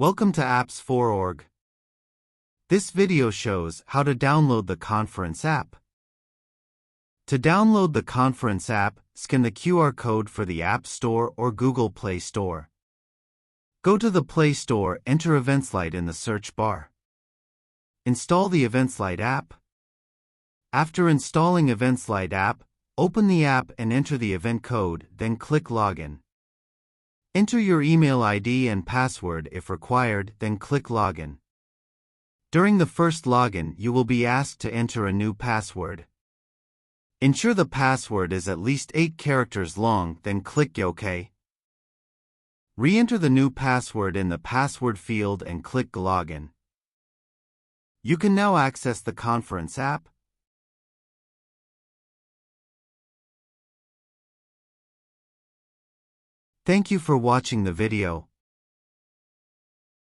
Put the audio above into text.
Welcome to Apps4Org. This video shows how to download the conference app. To download the conference app, scan the QR code for the App Store or Google Play Store. Go to the Play Store, enter EventsLite in the search bar. Install the EventsLite app. After installing EventsLite app, open the app and enter the event code, then click Login. Enter your email ID and password if required, then click Login. During the first login, you will be asked to enter a new password. Ensure the password is at least 8 characters long, then click OK. Re-enter the new password in the password field and click Login. You can now access the conference app. Thank you for watching the video.